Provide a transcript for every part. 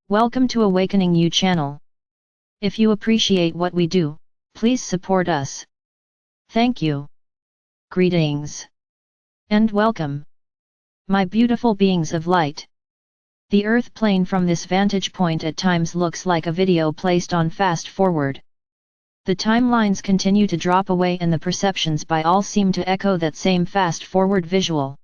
Welcome to Awakening You channel. If you appreciate what we do, please support us. Thank you. Greetings. And welcome. My beautiful beings of light. The earth plane from this vantage point at times looks like a video placed on fast forward. The timelines continue to drop away and the perceptions by all seem to echo that same fast forward visual.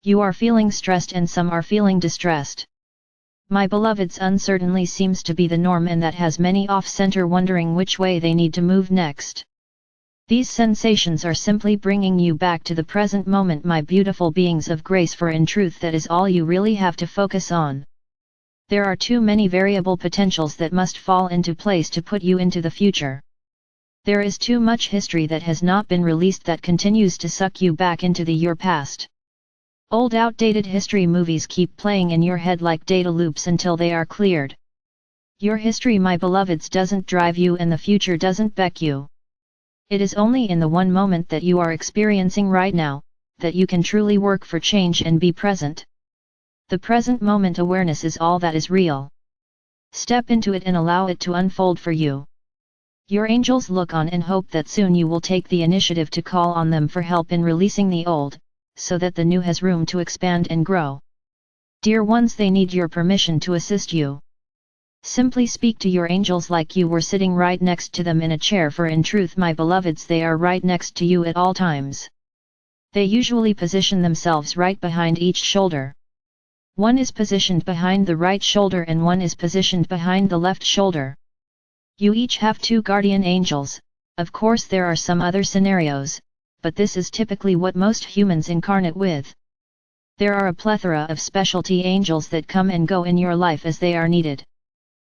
You are feeling stressed and some are feeling distressed. My beloveds, uncertainty seems to be the norm, and that has many off-center wondering which way they need to move next. These sensations are simply bringing you back to the present moment, my beautiful beings of grace, for in truth that is all you really have to focus on. There are too many variable potentials that must fall into place to put you into the future. There is too much history that has not been released that continues to suck you back into your past. Old outdated history movies keep playing in your head like data loops until they are cleared. Your history, my beloveds, doesn't drive you and the future doesn't beck you. It is only in the one moment that you are experiencing right now, that you can truly work for change and be present. The present moment awareness is all that is real. Step into it and allow it to unfold for you. Your angels look on and hope that soon you will take the initiative to call on them for help in releasing the old, so that the new has room to expand and grow. Dear ones, they need your permission to assist you. Simply speak to your angels like you were sitting right next to them in a chair, for in truth, my beloveds, they are right next to you at all times. They usually position themselves right behind each shoulder. One is positioned behind the right shoulder and one is positioned behind the left shoulder. You each have two guardian angels. Of course there are some other scenarios, but this is typically what most humans incarnate with. There are a plethora of specialty angels that come and go in your life as they are needed.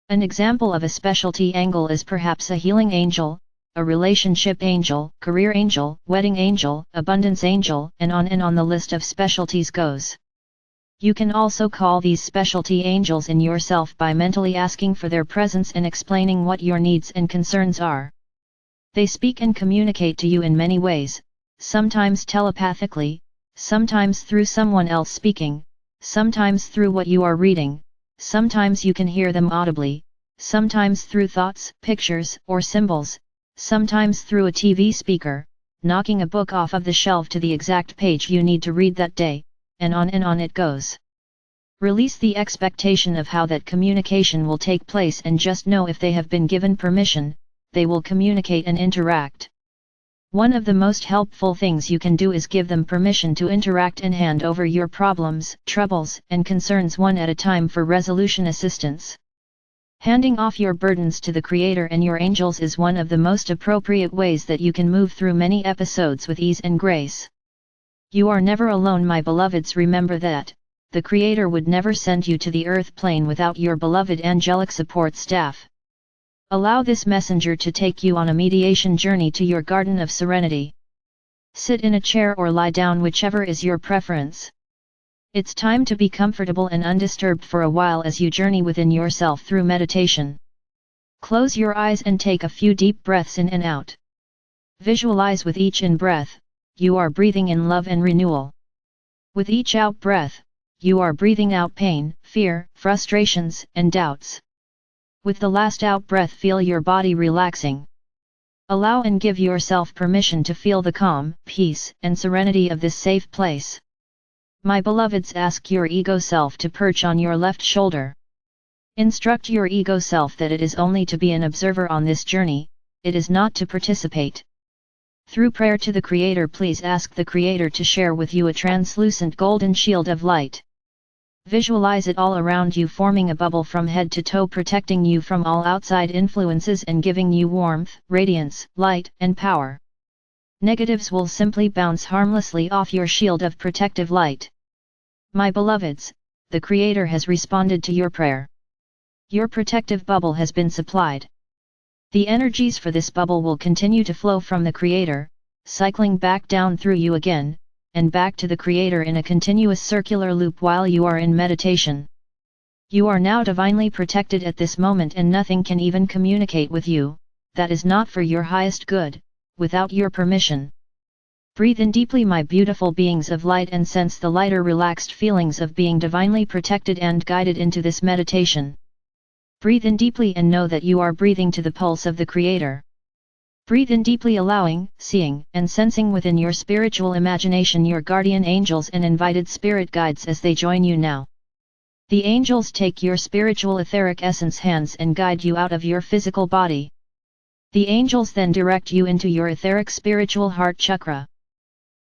An example of a specialty angel is perhaps a healing angel, a relationship angel, career angel, wedding angel, abundance angel, and on the list of specialties goes. You can also call these specialty angels in yourself by mentally asking for their presence and explaining what your needs and concerns are. They speak and communicate to you in many ways, sometimes telepathically, sometimes through someone else speaking, sometimes through what you are reading. Sometimes you can hear them audibly, sometimes through thoughts, pictures, or symbols, sometimes through a TV speaker, knocking a book off of the shelf to the exact page you need to read that day, and on it goes. Release the expectation of how that communication will take place and just know if they have been given permission, they will communicate and interact. One of the most helpful things you can do is give them permission to interact and hand over your problems, troubles, and concerns one at a time for resolution assistance. Handing off your burdens to the Creator and your angels is one of the most appropriate ways that you can move through many episodes with ease and grace. You are never alone, my beloveds. Remember that the Creator would never send you to the earth plane without your beloved angelic support staff. Allow this messenger to take you on a mediation journey to your garden of serenity. Sit in a chair or lie down, whichever is your preference. It's time to be comfortable and undisturbed for a while as you journey within yourself through meditation. Close your eyes and take a few deep breaths in and out. Visualize with each in-breath, you are breathing in love and renewal. With each out-breath, you are breathing out pain, fear, frustrations, and doubts. With the last out-breath, feel your body relaxing. Allow and give yourself permission to feel the calm, peace, and serenity of this safe place. My beloveds, ask your ego self to perch on your left shoulder. Instruct your ego self that it is only to be an observer on this journey, it is not to participate. Through prayer to the Creator, please ask the Creator to share with you a translucent golden shield of light. Visualize it all around you, forming a bubble from head to toe, protecting you from all outside influences and giving you warmth, radiance, light, and power. Negatives will simply bounce harmlessly off your shield of protective light. My beloveds, the Creator has responded to your prayer. Your protective bubble has been supplied. The energies for this bubble will continue to flow from the Creator, cycling back down through you again, and back to the Creator in a continuous circular loop while you are in meditation. You are now divinely protected at this moment, and nothing can even communicate with you, that is not for your highest good, without your permission. Breathe in deeply, my beautiful beings of light, and sense the lighter, relaxed feelings of being divinely protected and guided into this meditation. Breathe in deeply and know that you are breathing to the pulse of the Creator. Breathe in deeply, allowing, seeing, and sensing within your spiritual imagination your guardian angels and invited spirit guides as they join you now. The angels take your spiritual etheric essence hands and guide you out of your physical body. The angels then direct you into your etheric spiritual heart chakra.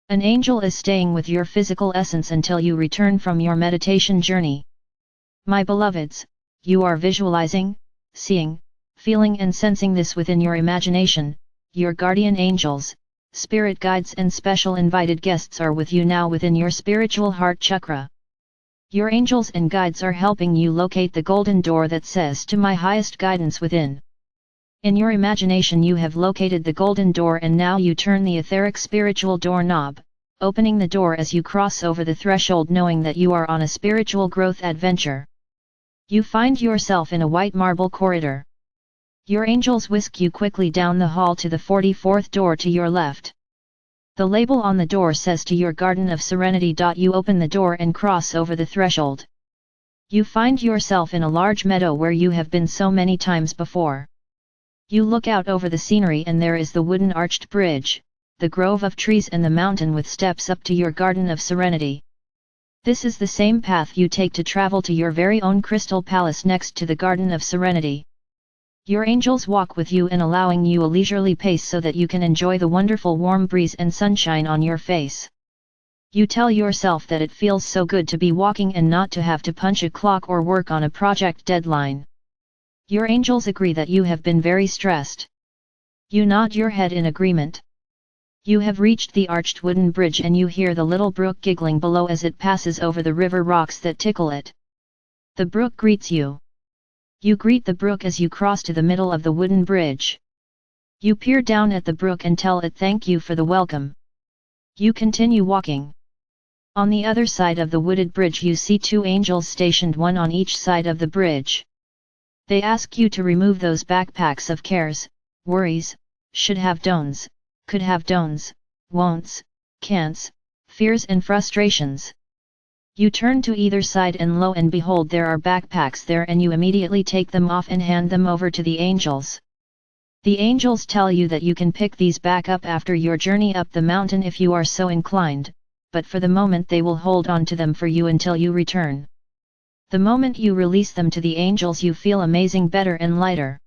An angel is staying with your physical essence until you return from your meditation journey. My beloveds, you are visualizing, seeing, feeling and sensing this within your imagination. Your guardian angels, spirit guides and special invited guests are with you now within your spiritual heart chakra. Your angels and guides are helping you locate the golden door that says to my highest guidance within. In your imagination you have located the golden door and now you turn the etheric spiritual door knob, opening the door as you cross over the threshold knowing that you are on a spiritual growth adventure. You find yourself in a white marble corridor. Your angels whisk you quickly down the hall to the 44th door to your left. The label on the door says to your Garden of Serenity. You open the door and cross over the threshold. You find yourself in a large meadow where you have been so many times before. You look out over the scenery and there is the wooden arched bridge, the grove of trees and the mountain with steps up to your Garden of Serenity. This is the same path you take to travel to your very own crystal palace next to the Garden of Serenity. Your angels walk with you and allowing you a leisurely pace so that you can enjoy the wonderful warm breeze and sunshine on your face. You tell yourself that it feels so good to be walking and not to have to punch a clock or work on a project deadline. Your angels agree that you have been very stressed. You nod your head in agreement. You have reached the arched wooden bridge and you hear the little brook giggling below as it passes over the river rocks that tickle it. The brook greets you. You greet the brook as you cross to the middle of the wooden bridge. You peer down at the brook and tell it thank you for the welcome. You continue walking. On the other side of the wooded bridge you see two angels stationed, one on each side of the bridge. They ask you to remove those backpacks of cares, worries, should have don'ts, could have don'ts, won'ts, can'ts, fears and frustrations. You turn to either side and lo and behold there are backpacks there and you immediately take them off and hand them over to the angels. The angels tell you that you can pick these back up after your journey up the mountain if you are so inclined, but for the moment they will hold on to them for you until you return. The moment you release them to the angels you feel amazing, better and lighter.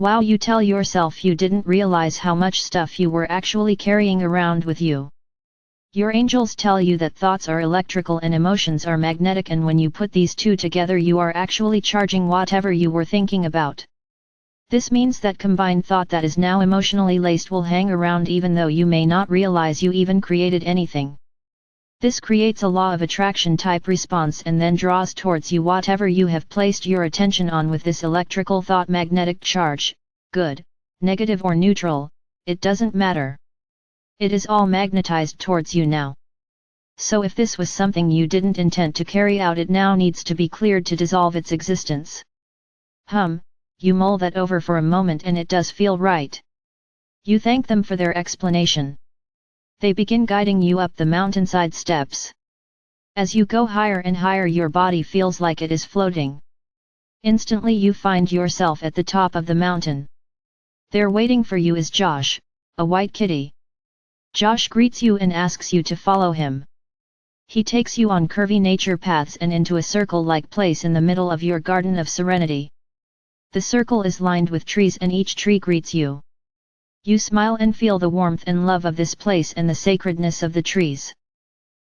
Wow, you tell yourself you didn't realize how much stuff you were actually carrying around with you. Your angels tell you that thoughts are electrical and emotions are magnetic, and when you put these two together you are actually charging whatever you were thinking about. This means that combined thought that is now emotionally laced will hang around even though you may not realize you even created anything. This creates a law of attraction type response and then draws towards you whatever you have placed your attention on with this electrical thought magnetic charge, good, negative or neutral, it doesn't matter. It is all magnetized towards you now. So if this was something you didn't intend to carry out, it now needs to be cleared to dissolve its existence. You mull that over for a moment and it does feel right. You thank them for their explanation. They begin guiding you up the mountainside steps. As you go higher and higher your body feels like it is floating. Instantly you find yourself at the top of the mountain. There waiting for you is Josh, a white kitty. Josh greets you and asks you to follow him. He takes you on curvy nature paths and into a circle-like place in the middle of your Garden of Serenity. The circle is lined with trees and each tree greets you. You smile and feel the warmth and love of this place and the sacredness of the trees.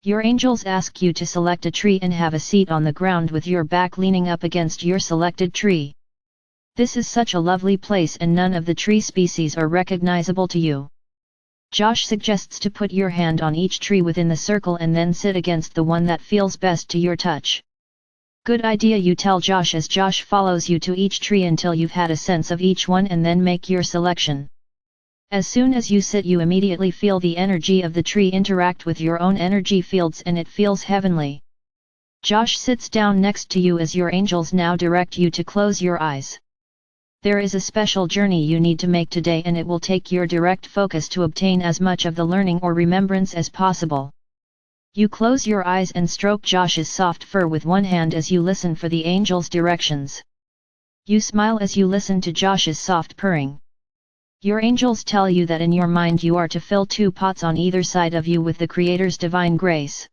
Your angels ask you to select a tree and have a seat on the ground with your back leaning up against your selected tree. This is such a lovely place and none of the tree species are recognizable to you. Josh suggests to put your hand on each tree within the circle and then sit against the one that feels best to your touch. Good idea, you tell Josh as Josh follows you to each tree until you've had a sense of each one and then make your selection. As soon as you sit you immediately feel the energy of the tree interact with your own energy fields and it feels heavenly. Josh sits down next to you as your angels now direct you to close your eyes. There is a special journey you need to make today and it will take your direct focus to obtain as much of the learning or remembrance as possible. You close your eyes and stroke Josh's soft fur with one hand as you listen for the angels' directions. You smile as you listen to Josh's soft purring. Your angels tell you that in your mind you are to fill 2 pots on either side of you with the Creator's divine grace.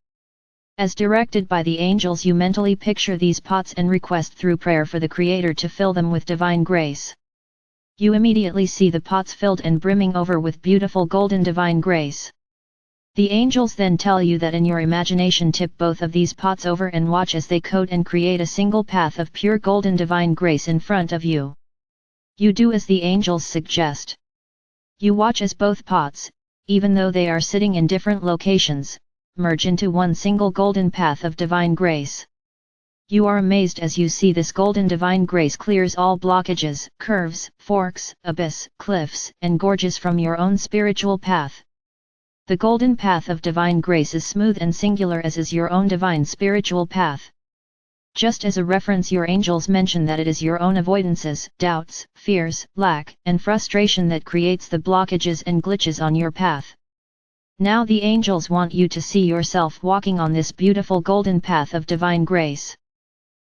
As directed by the angels, you mentally picture these pots and request through prayer for the Creator to fill them with divine grace. You immediately see the pots filled and brimming over with beautiful golden divine grace. The angels then tell you that in your imagination tip both of these pots over and watch as they coat and create a single path of pure golden divine grace in front of you. You do as the angels suggest. You watch as both pots, even though they are sitting in different locations, merge into one single golden path of divine grace. You are amazed as you see this golden divine grace clears all blockages, curves, forks, abyss, cliffs, and gorges from your own spiritual path. The golden path of divine grace is smooth and singular as is your own divine spiritual path. Just as a reference, your angels mention that it is your own avoidances, doubts, fears, lack, and frustration that creates the blockages and glitches on your path. Now the angels want you to see yourself walking on this beautiful golden path of divine grace.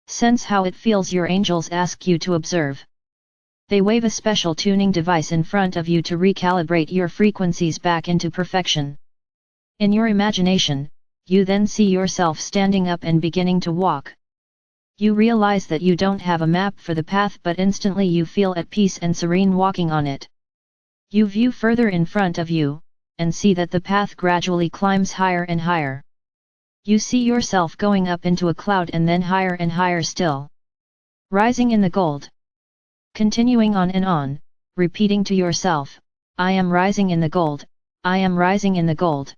Sense how it feels. Your angels ask you to observe. They wave a special tuning device in front of you to recalibrate your frequencies back into perfection. In your imagination, you then see yourself standing up and beginning to walk. You realize that you don't have a map for the path, but instantly you feel at peace and serene walking on it. You view further in front of you, and see that the path gradually climbs higher and higher. You see yourself going up into a cloud and then higher and higher still. Rising in the gold. Continuing on and on, repeating to yourself, I am rising in the gold, I am rising in the gold.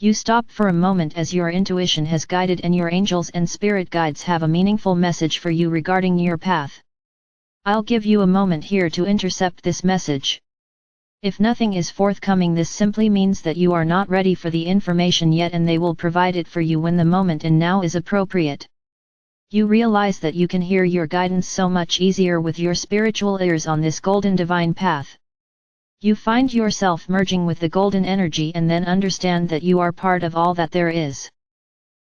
You stop for a moment as your intuition has guided and your angels and spirit guides have a meaningful message for you regarding your path. I'll give you a moment here to intercept this message. If nothing is forthcoming, this simply means that you are not ready for the information yet, and they will provide it for you when the moment and now is appropriate. You realize that you can hear your guidance so much easier with your spiritual ears on this golden divine path. You find yourself merging with the golden energy and then understand that you are part of all that there is.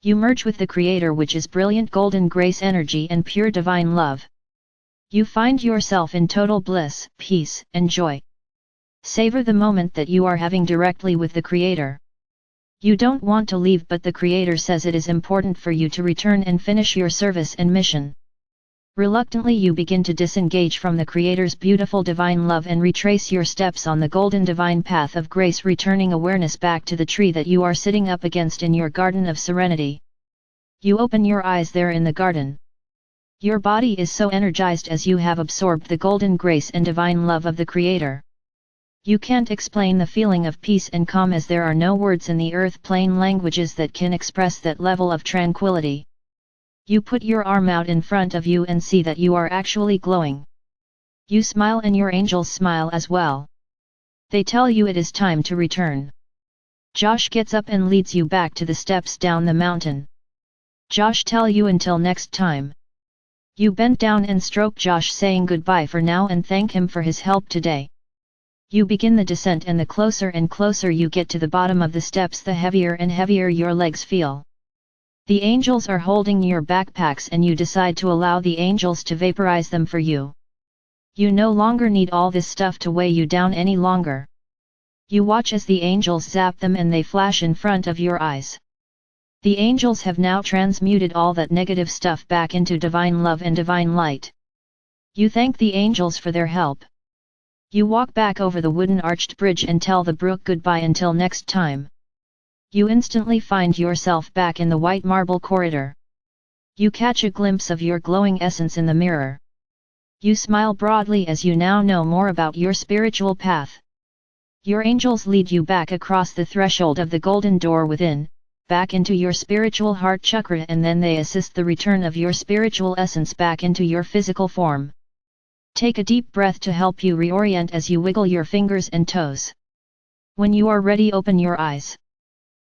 You merge with the Creator, which is brilliant golden grace energy and pure divine love. You find yourself in total bliss, peace, and joy. Savor the moment that you are having directly with the Creator. You don't want to leave, but the Creator says it is important for you to return and finish your service and mission. Reluctantly you begin to disengage from the Creator's beautiful divine love and retrace your steps on the golden divine path of grace, returning awareness back to the tree that you are sitting up against in your garden of serenity. You open your eyes there in the garden. Your body is so energized as you have absorbed the golden grace and divine love of the Creator. You can't explain the feeling of peace and calm, as there are no words in the earth plane languages that can express that level of tranquility. You put your arm out in front of you and see that you are actually glowing. You smile and your angels smile as well. They tell you it is time to return. Josh gets up and leads you back to the steps down the mountain. Josh tell you until next time. You bend down and stroke Josh, saying goodbye for now and thank him for his help today. You begin the descent, and the closer and closer you get to the bottom of the steps, the heavier and heavier your legs feel. The angels are holding your backpacks and you decide to allow the angels to vaporize them for you. You no longer need all this stuff to weigh you down any longer. You watch as the angels zap them and they flash in front of your eyes. The angels have now transmuted all that negative stuff back into divine love and divine light. You thank the angels for their help. You walk back over the wooden arched bridge and tell the brook goodbye until next time. You instantly find yourself back in the white marble corridor. You catch a glimpse of your glowing essence in the mirror. You smile broadly as you now know more about your spiritual path. Your angels lead you back across the threshold of the golden door within, back into your spiritual heart chakra, and then they assist the return of your spiritual essence back into your physical form. Take a deep breath to help you reorient as you wiggle your fingers and toes. When you are ready, open your eyes.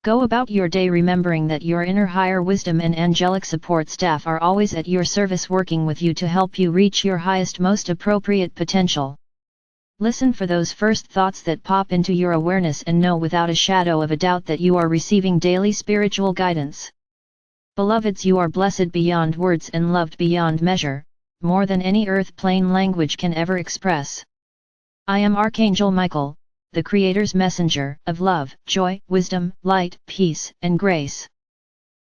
Go about your day remembering that your inner higher wisdom and angelic support staff are always at your service, working with you to help you reach your highest, most appropriate potential. Listen for those first thoughts that pop into your awareness and know without a shadow of a doubt that you are receiving daily spiritual guidance. Beloveds, you are blessed beyond words and loved beyond measure. more than any earth plane language can ever express. I am Archangel Michael, the Creator's messenger of love, joy, wisdom, light, peace, and grace.